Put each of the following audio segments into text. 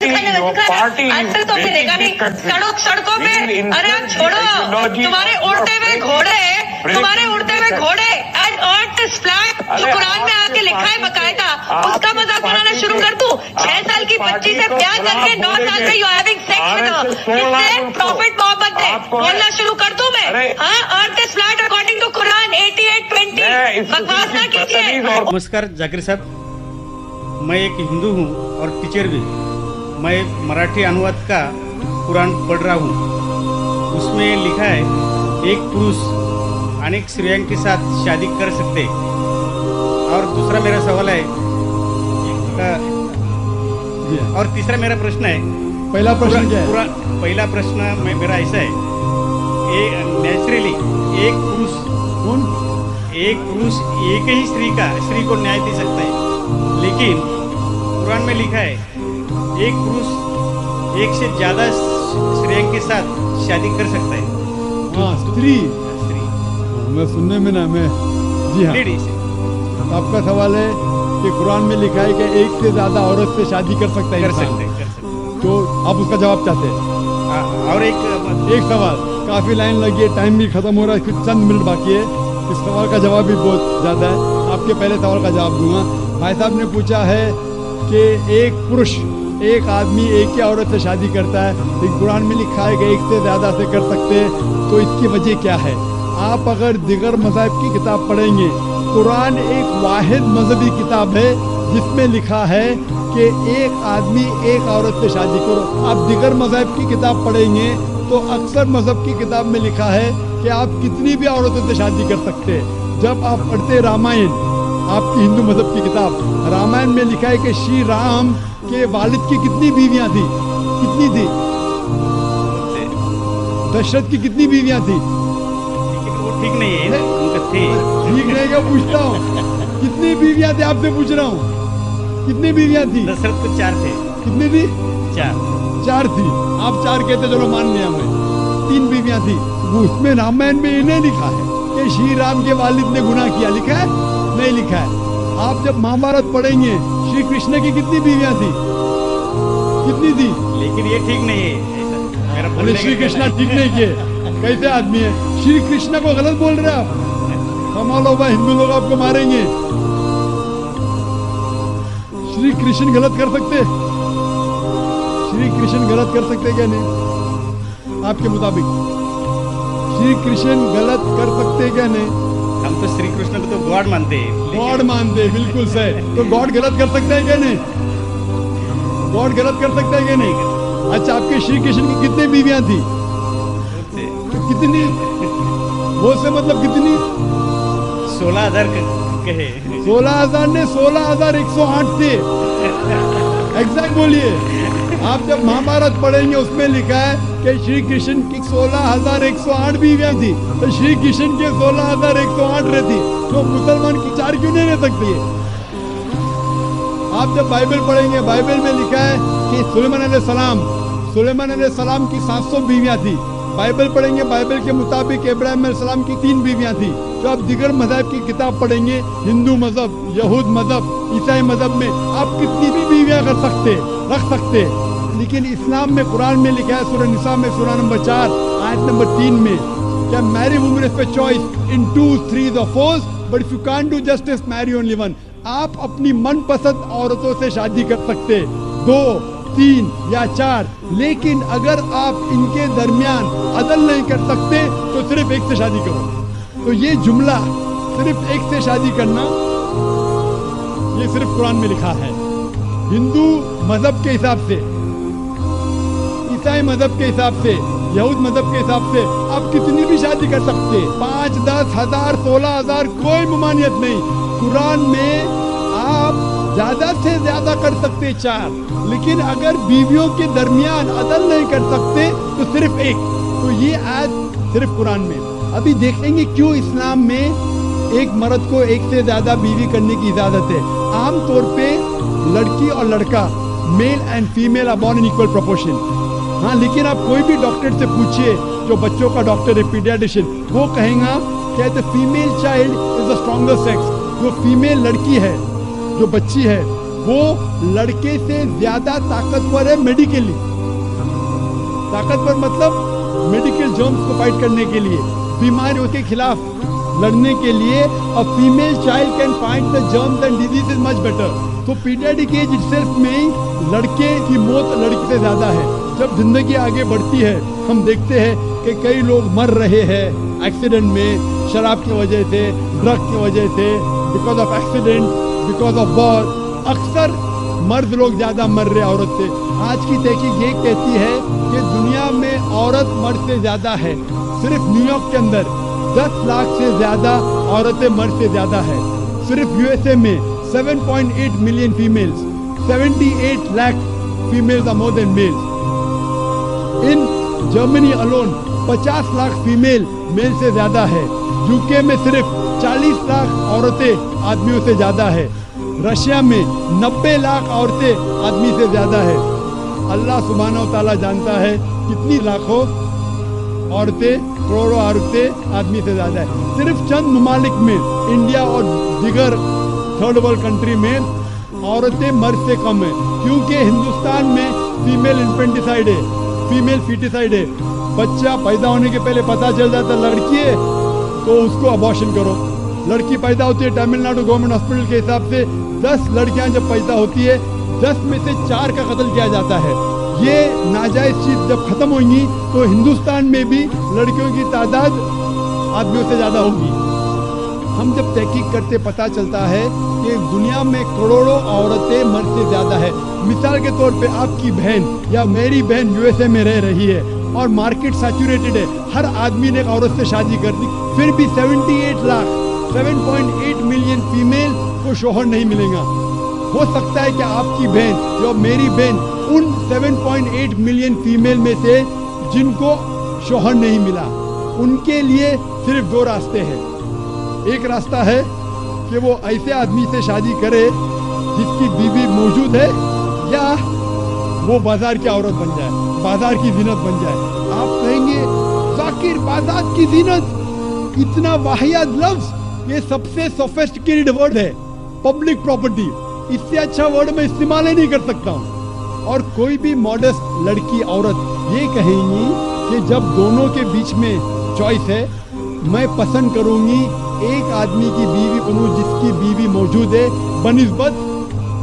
आजकल तो हमने देखा नहीं सड़कों पे, अरे आप छोड़ो, तुम्हारे उड़ते हुए घोड़े एंड अर्थ इज फ्लैट, जो कुरान में आके लिखा है बकायदा, उसका मजाक बनाना शुरू कर दूं? 6 साल की बच्ची से प्यार करके 9 साल में you having sex with her, इससे प्रॉफिट मोहब्बत है बोलना शुरू कर दूं मैं? हाँ, earth is flat according to Quran 88:20, बकवास ना कीजिए। नमस्कार जाकिर साहब, मैं एक हिंदू हूँ और टीचर भी। मैं मराठी अनुवाद का कुरान पढ़ रहा हूँ। उसमें लिखा है एक पुरुष अनेक स्त्रियों के साथ शादी कर सकते। और दूसरा मेरा सवाल है और तीसरा मेरा प्रश्न है, पहला प्रश्न क्या है? पहला प्रश्न मेरा ऐसा है, नेचुरली एक पुरुष एक ही स्त्री को न्याय दे सकता है, लेकिन कुरान में लिखा है एक पुरुष एक से ज्यादा स्त्रियों के साथ शादी कर सकता है। हाँ, स्त्री। मैं सुनने में ना मैं जी हाँ, आपका सवाल है कि कुरान में लिखा है कि एक से ज्यादा औरत से शादी कर सकता है। कर सकते। तो आप उसका जवाब चाहते हैं? और एक सवाल, काफी लाइन लगी है, टाइम भी खत्म हो रहा है, कुछ चंद मिनट बाकी है। इस सवाल का जवाब भी बहुत ज्यादा है, आपके पहले सवाल का जवाब दूंगा। भाई साहब ने पूछा है कि एक पुरुष एक आदमी एक ही औरत से शादी करता है, लेकिन कुरान में लिखा है कि एक से ज्यादा से कर सकते हैं, तो इसकी वजह क्या है? आप अगर दिगर मज़हब की किताब पढ़ेंगे, कुरान एक वाहिद मजहबी किताब है जिसमें लिखा है कि एक आदमी एक औरत से शादी करो। आप दिगर मज़हब की किताब पढ़ेंगे तो अक्सर मज़हब की किताब में लिखा है कि आप कितनी भी औरतों से शादी कर सकते हैं। जब आप पढ़ते रामायण, आपकी हिंदू मज़हब की किताब, रामायण में लिखा है कि श्री राम के वालिद की कितनी बीवियां थी? कितनी थी? दशरथ की कितनी बीवियां थी? ठीक नहीं है, ठीक नहीं क्या पूछता हूँ? कितनी बीवियां थी आपसे पूछ रहा हूँ, कितनी बीवियां थी? दशरथ को 4 थे। कितनी थी? 4 थी। आप 4 कहते, चलो मान लिया मैं। 3 बीवियां थी। उसमें रामायण में इन्हें लिखा है कि श्री राम के वालिद ने गुनाह किया, लिखा है? नहीं लिखा है। आप जब महाभारत पढ़ेंगे, श्री कृष्ण की कितनी बीवियां थी? कितनी थी? लेकिन ये ठीक नहीं है। श्री कृष्ण ठीक नहीं किए, कैसे आदमी है? श्री कृष्ण को गलत बोल रहे आप? कमाल होगा, हिंदू लोग आपको मारेंगे। श्री कृष्ण गलत कर सकते? श्री कृष्ण गलत कर सकते क्या नहीं? आपके मुताबिक श्री कृष्ण गलत कर सकते क्या नहीं? हम तो श्री कृष्ण को तो गॉड मानते हैं। गॉड मानते हैं, बिल्कुल सही। तो गॉड गलत कर सकता है क्या नहीं? गॉड गलत कर सकता है क्या नहीं? अच्छा, आपके श्री कृष्ण की कितनी बीवियां थी? कितनी? वो से मतलब कितनी? 16,000 कहे। 16,000 ने 16,108 थे। एग्जैक्ट बोलिए। आप जब महाभारत पढ़ेंगे उसमें लिखा है कि श्री कृष्ण की 16,108 बीवियां थी, तो श्री कृष्ण के 16,108 रहती, तो मुसलमान की 4 क्यों नहीं रह सकती है? आप जब बाइबल पढ़ेंगे, बाइबल में लिखा है कि सुलेमान अलैहिस्सलाम की 700 बीवियां थी। बाइबल पढ़ेंगे, बाइबल के मुताबिक इब्राहिम अलैहिस्सलाम की 3 बीवियां थी। जो आप दिगर मज़हब की किताब पढ़ेंगे, हिंदू मज़हब, यहूद मज़हब, ईसाई मज़हब में आप कितनी भी बीवियां रख सकते, लेकिन इस्लाम में कुरान में लिखा है, सूरह निसा में सूरह नंबर 4 आयत नंबर 3 में, क्या मैरी वुमेन पे choice in 2, 3 or 4, but if you can't do justice marry only 1। आप अपनी मनपसंद औरतों से शादी कर सकते, 2, 3 या 4, लेकिन अगर आप इनके दरमियान अदल नहीं कर सकते तो सिर्फ एक से शादी करो। तो ये जुमला सिर्फ एक से शादी करना, ये सिर्फ कुरान में लिखा है। हिंदू मजहब के हिसाब से, ईसाई मजहब के हिसाब से, यहूद मजहब के हिसाब से आप कितनी भी शादी कर सकते, 5, 10, 1000, 16,000, कोई ममानियत नहीं। कुरान में आप ज्यादा से ज्यादा कर सकते 4, लेकिन अगर बीवियों के दरमियान अदल नहीं कर सकते तो सिर्फ एक। तो ये आयत सिर्फ कुरान में। अभी देखेंगे क्यों इस्लाम में एक मर्द को एक से ज्यादा बीवी करने की इजाजत है। आम तौर पे लड़की और लड़का, male and female are born in equal proportion. हाँ, लेकिन आप कोई भी डॉक्टर से पूछिए, जो बच्चों का डॉक्टर है, पीडियाट्रिशियन, वो कहेगा कि the female child is the stronger sex. जो फीमेल लड़की है, जो बच्ची है, वो लड़के से ज्यादा ताकतवर है मेडिकली। ताकतवर मतलब मेडिकल जर्म्स को फाइट करने के लिए, बीमारियों के खिलाफ लड़ने के लिए a female child can fight the germs and disease much better. तो पीडियाट्रिक एज इटसेल्फ में ही लड़के की मौत लड़की से ज्यादा है। जब जिंदगी आगे बढ़ती है हम देखते हैं कि कई लोग मर रहे हैं एक्सीडेंट में, शराब की वजह से, ड्रग की वजह से, because of accident, because of war. अक्सर मर्द लोग ज्यादा मर रहे औरत से। आज की तहकीक ये कहती है कि दुनिया में औरत मर्द से ज्यादा है। सिर्फ न्यूयॉर्क के अंदर 10 लाख से ज्यादा औरतें मर्द से ज्यादा है। सिर्फ यूएसए में 7.8 million females, 78 lakh females are more than males. In Germany alone 50 lakh female male से ज्यादा है। यूके में सिर्फ 40 लाख औरतें आदमियों से ज्यादा है। रशिया में 90 लाख औरतें आदमी से ज्यादा है। अल्लाह सुब्हानहू तआला जानता है कितनी लाखों औरतें, करोड़ों औरतें आदमी से ज्यादा है। सिर्फ चंद ममालिक में, इंडिया और दीगर थर्ड वर्ल्ड कंट्री में औरतें मर्द से कम है, क्योंकि हिंदुस्तान में फीमेल इन्फेंटिसाइड है, फीमेल फीटिसाइड है। बच्चा पैदा होने के पहले पता चल जाता लड़की है तो उसको अबॉर्शन करो। लड़की पैदा होती है, तमिलनाडु गवर्नमेंट हॉस्पिटल के हिसाब से 10 लड़कियां जब पैदा होती है 10 में से 4 का कत्ल किया जाता है। ये नाजायज चीज जब खत्म होंगी तो हिंदुस्तान में भी लड़कियों की तादाद आदमियों से ज्यादा होगी। हम जब तहकीक करते पता चलता है कि दुनिया में करोड़ों औरतें मर्द से ज्यादा है। मिसाल के तौर पे आपकी बहन या मेरी बहन यूएसए में रह रही है और मार्केट सैचुरेटेड है, हर आदमी ने एक औरत से शादी कर दी, फिर भी 78 लाख 7.8 मिलियन फीमेल को शोहर नहीं मिलेगा। हो सकता है कि आपकी बहन या मेरी बहन उन 7.8 मिलियन फीमेल में से जिनको शोहर नहीं मिला, उनके लिए सिर्फ 2 रास्ते हैं। एक रास्ता है कि वो ऐसे आदमी से शादी करे जिसकी बीवी मौजूद है, या वो बाजार की औरत बन जाए, बाजार की जीनत बन जाए। आप कहेंगे जाकिर बाजार की जीनत, इतना वाहियात लफ्ज, ये सबसे सोफिस्टिकेटेड वर्ड है, पब्लिक प्रॉपर्टी। इससे अच्छा वर्ड मैं इस्तेमाल ही नहीं कर सकता हूँ। और कोई भी मॉडेस्ट लड़की औरत ये कहेंगी कि जब दोनों के बीच में चॉइस है, मैं पसंद करूंगी एक आदमी की बीवी बनूं जिसकी बीवी मौजूद है बनिस्बत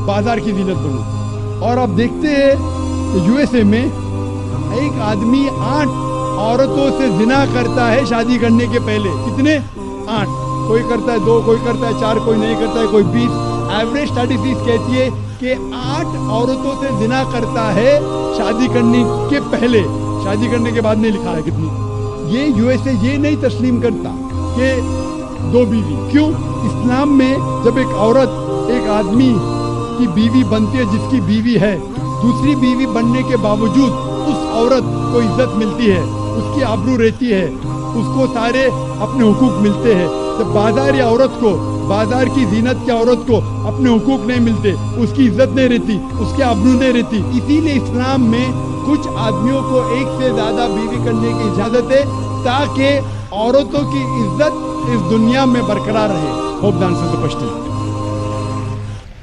बाजार की जीनत बनूं। और अब देखते हैं यूएसए में एक आदमी 8 औरतों से जिना करता है शादी करने के पहले। कितने? 8। कोई करता है 2, कोई करता है 4, कोई नहीं करता है, कोई 20। एवरेज स्टैटिस्टिक्स कहती है कि 8 औरतों से जिना करता है शादी करने के पहले। शादी करने के बाद नहीं लिखा है कितनी। ये यूएसए ये नहीं तस्लीम करता कि 2 बीवी। क्यों? इस्लाम में जब एक औरत एक आदमी की बीवी बनती है जिसकी बीवी है, दूसरी बीवी बनने के बावजूद उस औरत को इज्जत मिलती है, उसकी आबरू रहती है, उसको सारे अपने हुकूक मिलते हैं। जब बाजारी औरत को, बाजार की जीनत की औरत को अपने हुकूक नहीं मिलते, उसकी इज्जत नहीं रहती, उसकी आबरू नहीं रहती। इसीलिए इस्लाम में कुछ आदमियों को एक से ज्यादा बीवी करने की इजाजत है ताकि औरतों की इज्जत इस दुनिया में बरकरार रहे। Hope the answer the question.